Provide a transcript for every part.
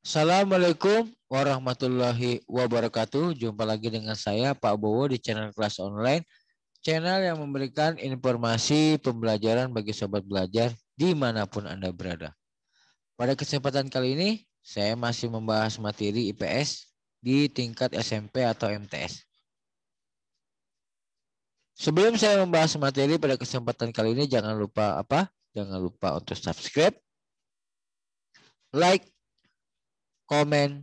Assalamualaikum warahmatullahi wabarakatuh. Jumpa lagi dengan saya Pak Bowo di channel kelas online. Channel yang memberikan informasi pembelajaran bagi sobat belajar dimanapun Anda berada. Pada kesempatan kali ini saya masih membahas materi IPS di tingkat SMP atau MTS. Sebelum saya membahas materi pada kesempatan kali ini, jangan lupa untuk subscribe, like, komen,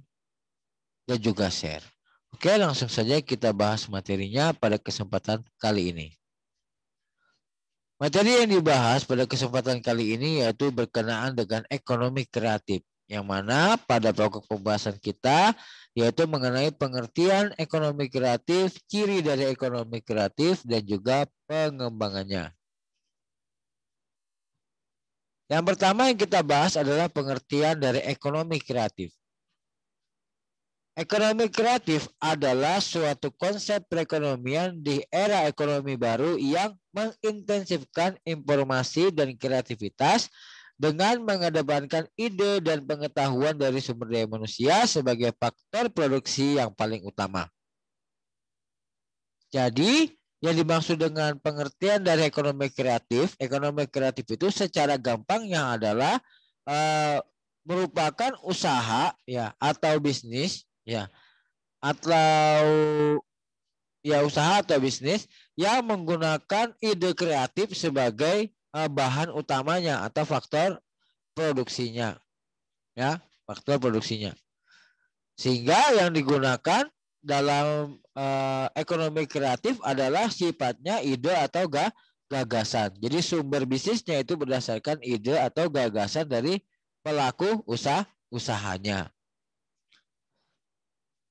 dan juga share. Oke, langsung saja kita bahas materinya pada kesempatan kali ini. Materi yang dibahas pada kesempatan kali ini yaitu berkenaan dengan ekonomi kreatif, yang mana pada pokok pembahasan kita yaitu mengenai pengertian ekonomi kreatif, ciri dari ekonomi kreatif, dan juga pengembangannya. Yang pertama yang kita bahas adalah pengertian dari ekonomi kreatif. Ekonomi kreatif adalah suatu konsep perekonomian di era ekonomi baru yang mengintensifkan informasi dan kreativitas dengan mengedepankan ide dan pengetahuan dari sumber daya manusia sebagai faktor produksi yang paling utama. Jadi, yang dimaksud dengan pengertian dari ekonomi kreatif itu secara gampangnya adalah merupakan usaha ya atau bisnis ya atau usaha atau bisnis yang menggunakan ide kreatif sebagai bahan utamanya atau faktor produksinya sehingga yang digunakan dalam ekonomi kreatif adalah sifatnya ide atau gagasan. Jadi sumber bisnisnya itu berdasarkan ide atau gagasan dari pelaku usahanya.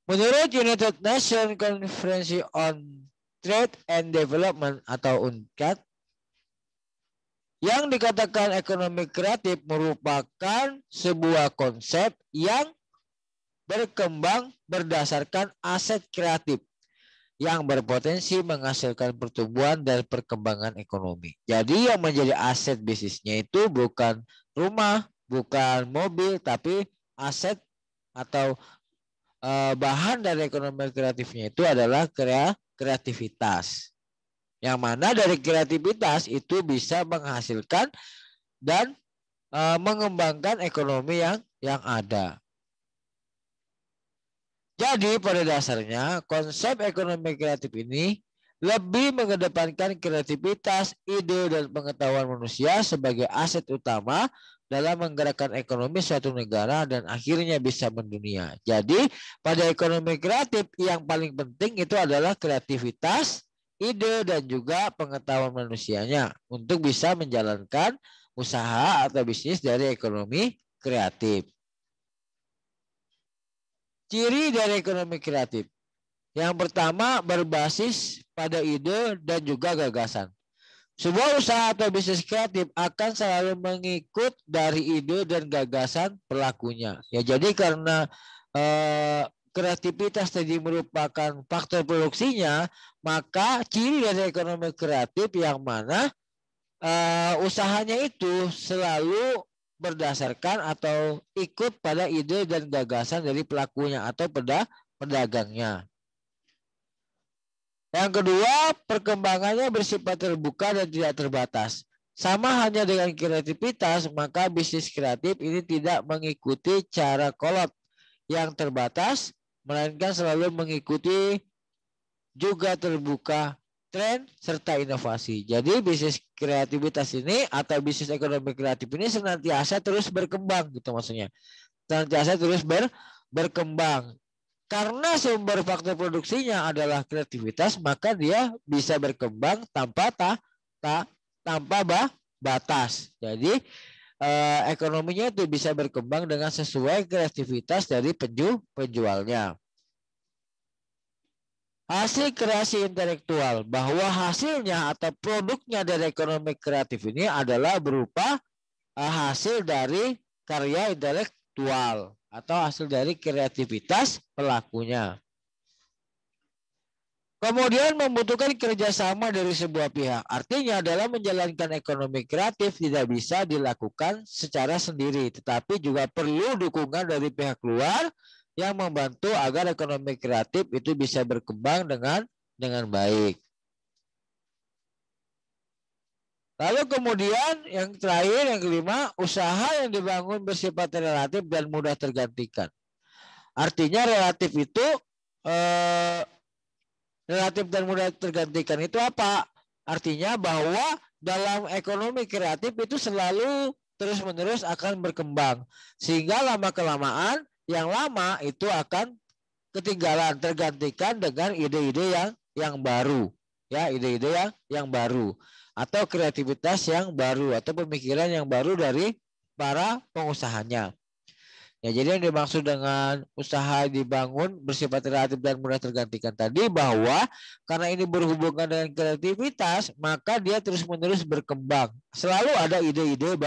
Menurut United Nations Conference on Trade and Development atau UNCTAD, yang dikatakan ekonomi kreatif merupakan sebuah konsep yang berkembang berdasarkan aset kreatif yang berpotensi menghasilkan pertumbuhan dan perkembangan ekonomi. Jadi yang menjadi aset bisnisnya itu bukan rumah, bukan mobil, tapi aset atau bahan dari ekonomi kreatifnya itu adalah kreativitas. Yang mana dari kreativitas itu bisa menghasilkan dan mengembangkan ekonomi yang ada. Jadi pada dasarnya konsep ekonomi kreatif ini lebih mengedepankan kreativitas, ide, dan pengetahuan manusia sebagai aset utama dalam menggerakkan ekonomi suatu negara dan akhirnya bisa mendunia. Jadi pada ekonomi kreatif yang paling penting itu adalah kreativitas, ide, dan juga pengetahuan manusianya untuk bisa menjalankan usaha atau bisnis dari ekonomi kreatif. Ciri dari ekonomi kreatif. Yang pertama berbasis pada ide dan juga gagasan. Sebuah usaha atau bisnis kreatif akan selalu mengikut dari ide dan gagasan pelakunya. Ya, jadi karena kreativitas tadi merupakan faktor produksinya, maka ciri dari ekonomi kreatif yang mana usahanya itu selalu berdasarkan atau ikut pada ide dan gagasan dari pelakunya atau pedagangnya. Yang kedua, perkembangannya bersifat terbuka dan tidak terbatas. Sama hanya dengan kreativitas, maka bisnis kreatif ini tidak mengikuti cara kolot yang terbatas, melainkan selalu mengikuti juga terbuka tren serta inovasi. Jadi bisnis kreativitas ini atau bisnis ekonomi kreatif ini senantiasa terus berkembang gitu maksudnya. Senantiasa terus berkembang. Karena sumber faktor produksinya adalah kreativitas, maka dia bisa berkembang tanpa batas. Jadi ekonominya itu bisa berkembang dengan sesuai kreativitas dari penjualnya. Hasil kreasi intelektual, bahwa hasilnya atau produknya dari ekonomi kreatif ini adalah berupa hasil dari karya intelektual atau hasil dari kreativitas pelakunya. Kemudian membutuhkan kerjasama dari sebuah pihak. Artinya dalam menjalankan ekonomi kreatif tidak bisa dilakukan secara sendiri, tetapi juga perlu dukungan dari pihak luar yang membantu agar ekonomi kreatif itu bisa berkembang dengan baik. Lalu kemudian yang terakhir, yang kelima, usaha yang dibangun bersifat relatif dan mudah tergantikan. Artinya relatif itu relatif dan mudah tergantikan itu apa? Artinya bahwa dalam ekonomi kreatif itu selalu terus-menerus akan berkembang. Sehingga lama-kelamaan yang lama itu akan ketinggalan, tergantikan dengan ide-ide yang baru. Ya, ide-ide yang baru atau kreativitas yang baru atau pemikiran yang baru dari para pengusahanya. Ya, jadi yang dimaksud dengan usaha dibangun bersifat relatif dan mudah tergantikan tadi bahwa karena ini berhubungan dengan kreativitas, maka dia terus-menerus berkembang. Selalu ada ide-ide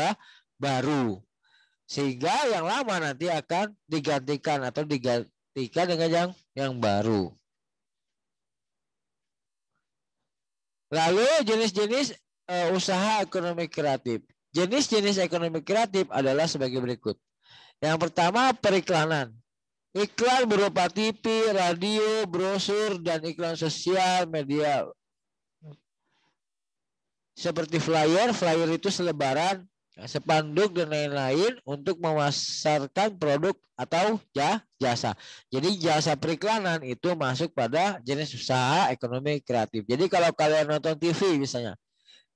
baru. Sehingga yang lama nanti akan digantikan atau digantikan dengan yang baru. Lalu jenis-jenis usaha ekonomi kreatif. Jenis-jenis ekonomi kreatif adalah sebagai berikut. Yang pertama, periklanan. Iklan berupa TV, radio, brosur, dan iklan sosial media. Seperti flyer. Flyer itu selebaran, spanduk, dan lain-lain untuk memasarkan produk atau jasa. Jadi jasa periklanan itu masuk pada jenis usaha ekonomi kreatif. Jadi kalau kalian nonton TV misalnya,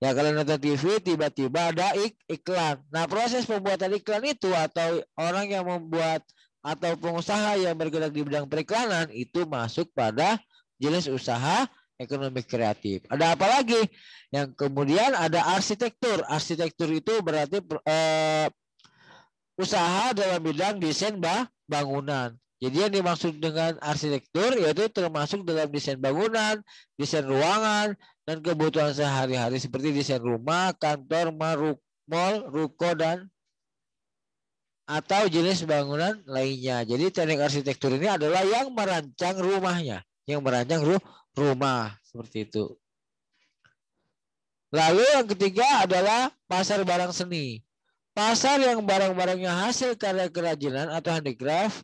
ya kalian nonton TV tiba-tiba ada iklan. Nah, proses pembuatan iklan itu atau orang yang membuat atau pengusaha yang bergerak di bidang periklanan itu masuk pada jenis usaha ekonomi kreatif. Ada apa lagi? Yang kemudian ada arsitektur. Arsitektur itu berarti usaha dalam bidang desain bangunan. Jadi yang dimaksud dengan arsitektur yaitu termasuk dalam desain bangunan, desain ruangan, dan kebutuhan sehari-hari seperti desain rumah, kantor, mall, ruko, dan atau jenis bangunan lainnya. Jadi teknik arsitektur ini adalah yang merancang rumahnya, yang merancang rumah seperti itu. Lalu yang ketiga adalah pasar barang seni. Pasar yang barang-barangnya hasil karya kerajinan atau handicraft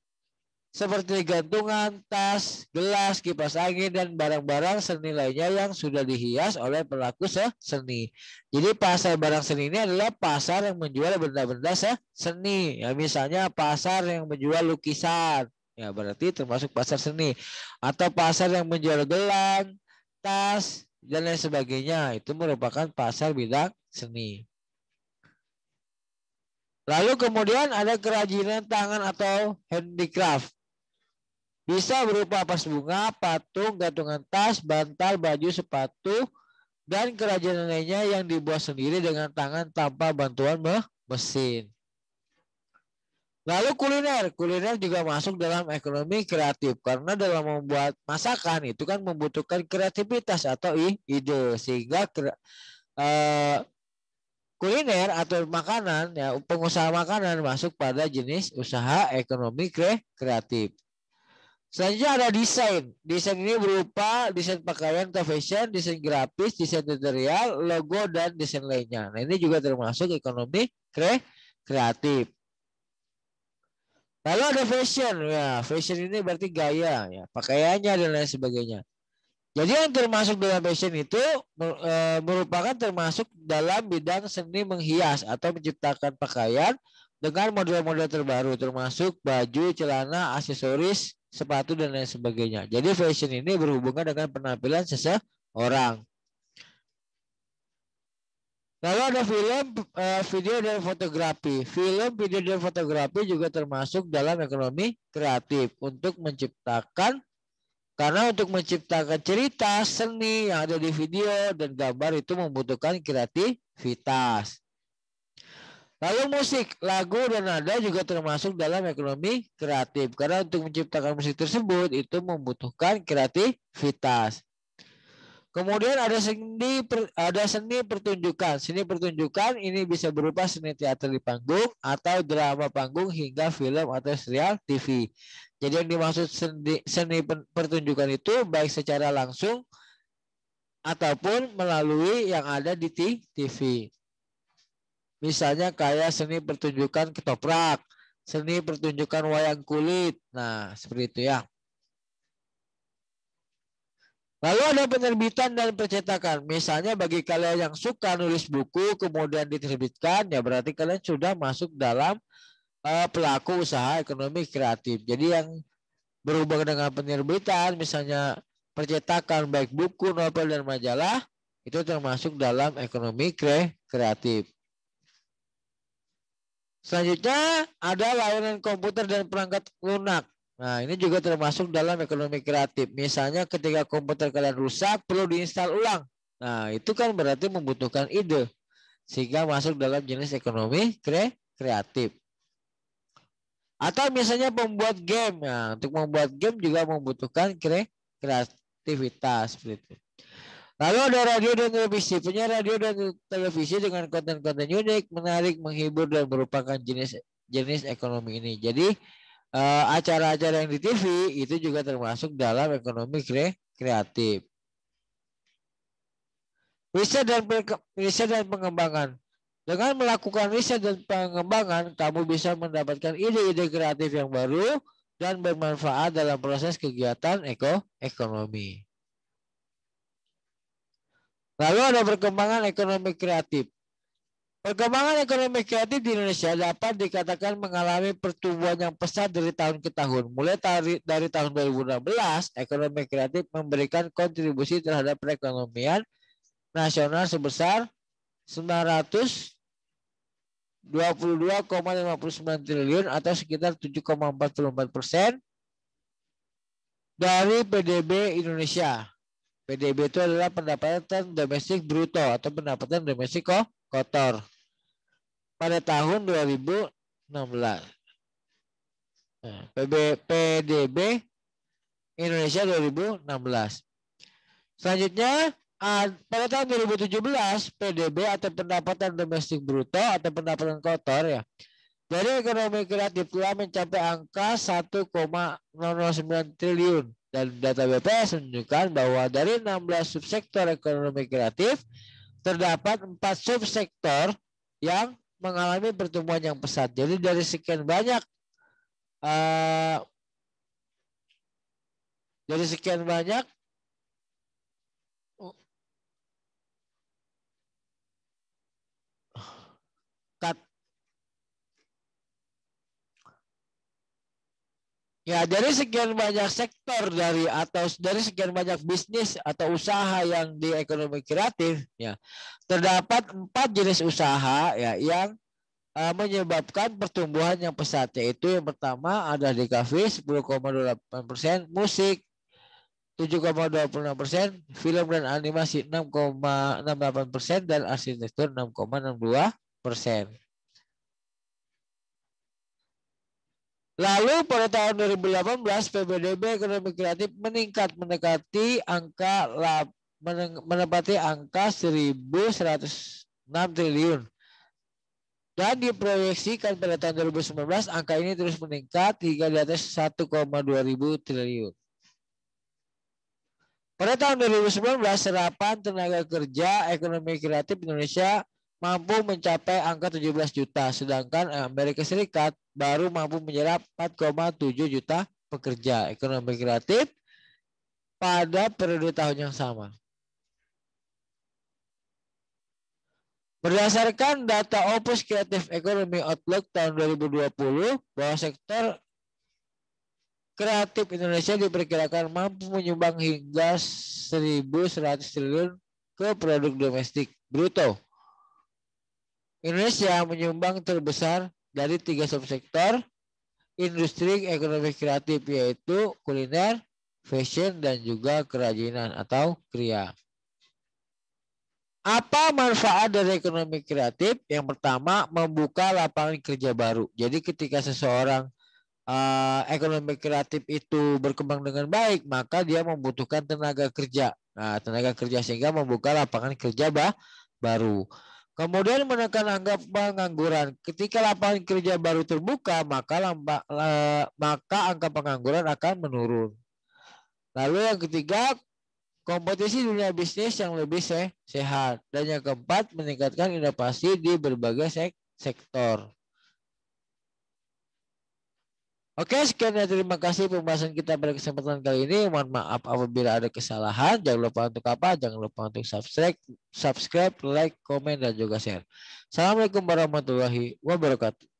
seperti gantungan, tas, gelas, kipas angin, dan barang-barang seni lainnya yang sudah dihias oleh pelaku seni. Jadi pasar barang seni ini adalah pasar yang menjual benda-benda seni. Ya, misalnya pasar yang menjual lukisan, ya berarti termasuk pasar seni. Atau pasar yang menjual gelang, tas, dan lain sebagainya. Itu merupakan pasar bidang seni. Lalu kemudian ada kerajinan tangan atau handicraft. Bisa berupa pas bunga, patung, gantungan tas, bantal, baju, sepatu, dan kerajinan lainnya yang dibuat sendiri dengan tangan tanpa bantuan mesin. Lalu kuliner. Kuliner juga masuk dalam ekonomi kreatif karena dalam membuat masakan itu kan membutuhkan kreativitas atau ide sehingga kuliner atau makanan ya pengusaha makanan masuk pada jenis usaha ekonomi kreatif. Selanjutnya ada desain. Desain ini berupa desain pakaian atau fashion, desain grafis, desain tutorial, logo, dan desain lainnya. Nah, ini juga termasuk ekonomi kreatif. Lalu ada fashion. Ya, fashion ini berarti gaya, ya, pakaiannya dan lain sebagainya. Jadi yang termasuk dalam fashion itu merupakan termasuk dalam bidang seni menghias atau menciptakan pakaian dengan model-model terbaru, termasuk baju, celana, aksesoris, sepatu, dan lain sebagainya. Jadi fashion ini berhubungan dengan penampilan seseorang. Lalu ada film, video, dan fotografi. Film, video, dan fotografi juga termasuk dalam ekonomi kreatif untuk menciptakan, karena untuk menciptakan cerita seni yang ada di video dan gambar itu membutuhkan kreativitas. Lalu musik, lagu, dan nada juga termasuk dalam ekonomi kreatif. Karena untuk menciptakan musik tersebut itu membutuhkan kreativitas. Kemudian ada seni pertunjukan. Seni pertunjukan ini bisa berupa seni teater di panggung atau drama panggung hingga film atau serial TV. Jadi yang dimaksud seni pertunjukan itu baik secara langsung ataupun melalui yang ada di TV. Misalnya kayak seni pertunjukan ketoprak, seni pertunjukan wayang kulit. Nah, seperti itu ya. Lalu ada penerbitan dan percetakan. Misalnya bagi kalian yang suka nulis buku kemudian diterbitkan, ya berarti kalian sudah masuk dalam pelaku usaha ekonomi kreatif. Jadi yang berhubungan dengan penerbitan, misalnya percetakan baik buku, novel, dan majalah, itu termasuk dalam ekonomi kreatif. Selanjutnya ada layanan komputer dan perangkat lunak. Nah, ini juga termasuk dalam ekonomi kreatif. Misalnya ketika komputer kalian rusak, perlu diinstal ulang. Nah, itu kan berarti membutuhkan ide. Sehingga masuk dalam jenis ekonomi kreatif. Atau misalnya pembuat game. Nah, untuk membuat game juga membutuhkan kreativitas. Seperti itu. Lalu ada radio dan televisi. Penyiar radio dan televisi dengan konten-konten unik, menarik, menghibur, dan merupakan jenis ekonomi ini. Jadi acara-acara yang di TV itu juga termasuk dalam ekonomi kreatif. Riset dan pengembangan. Dengan melakukan riset dan pengembangan, kamu bisa mendapatkan ide-ide kreatif yang baru dan bermanfaat dalam proses kegiatan ekonomi. Lalu ada perkembangan ekonomi kreatif. Perkembangan ekonomi kreatif di Indonesia dapat dikatakan mengalami pertumbuhan yang pesat dari tahun ke tahun. Mulai dari tahun 2016, ekonomi kreatif memberikan kontribusi terhadap perekonomian nasional sebesar 922,59 triliun atau sekitar 7,44% dari PDB Indonesia. PDB itu adalah pendapatan domestik bruto atau pendapatan domestik kotor pada tahun 2016. Nah, PDB Indonesia 2016. Selanjutnya pada tahun 2017 PDB atau pendapatan domestik bruto atau pendapatan kotor ya dari ekonomi kreatif telah mencapai angka 1,009 triliun dan data BPS menunjukkan bahwa dari 16 subsektor ekonomi kreatif terdapat 4 subsektor yang mengalami pertumbuhan yang pesat. Jadi dari sekian banyak dari sekian banyak sektor dari sekian banyak bisnis atau usaha yang di ekonomi kreatif ya terdapat 4 jenis usaha ya yang menyebabkan pertumbuhan yang pesat, yaitu yang pertama ada di kafe 10,28%, musik 7,26%, film dan animasi 6,68% dan arsitektur 6,62%. Lalu pada tahun 2018 PDB ekonomi kreatif menepati angka 1.106 triliun. Dan diproyeksikan pada tahun 2019 angka ini terus meningkat hingga di atas 1,2 ribu triliun. Pada tahun 2019 serapan tenaga kerja ekonomi kreatif Indonesia mampu mencapai angka 17 juta, sedangkan Amerika Serikat baru mampu menyerap 4,7 juta pekerja ekonomi kreatif pada periode tahun yang sama. Berdasarkan data Opus Creative Economy Outlook tahun 2020, bahwa sektor kreatif Indonesia diperkirakan mampu menyumbang hingga 1.100 triliun ke produk domestik bruto. Indonesia menyumbang terbesar dari 3 subsektor industri ekonomi kreatif, yaitu kuliner, fashion, dan juga kerajinan atau kria. Apa manfaat dari ekonomi kreatif? Yang pertama, membuka lapangan kerja baru. Jadi ketika seseorang ekonomi kreatif itu berkembang dengan baik, maka dia membutuhkan tenaga kerja. Nah, tenaga kerja sehingga membuka lapangan kerja baru. Kemudian menekan angka pengangguran. Ketika lapangan kerja baru terbuka, maka angka pengangguran akan menurun. Lalu yang ketiga, kompetisi dunia bisnis yang lebih sehat. Dan yang keempat, meningkatkan inovasi di berbagai sektor. Oke, sekian ya, terima kasih pembahasan kita pada kesempatan kali ini. Mohon maaf apabila ada kesalahan. Jangan lupa untuk apa? Jangan lupa untuk subscribe, like, komen, dan juga share. Assalamualaikum warahmatullahi wabarakatuh.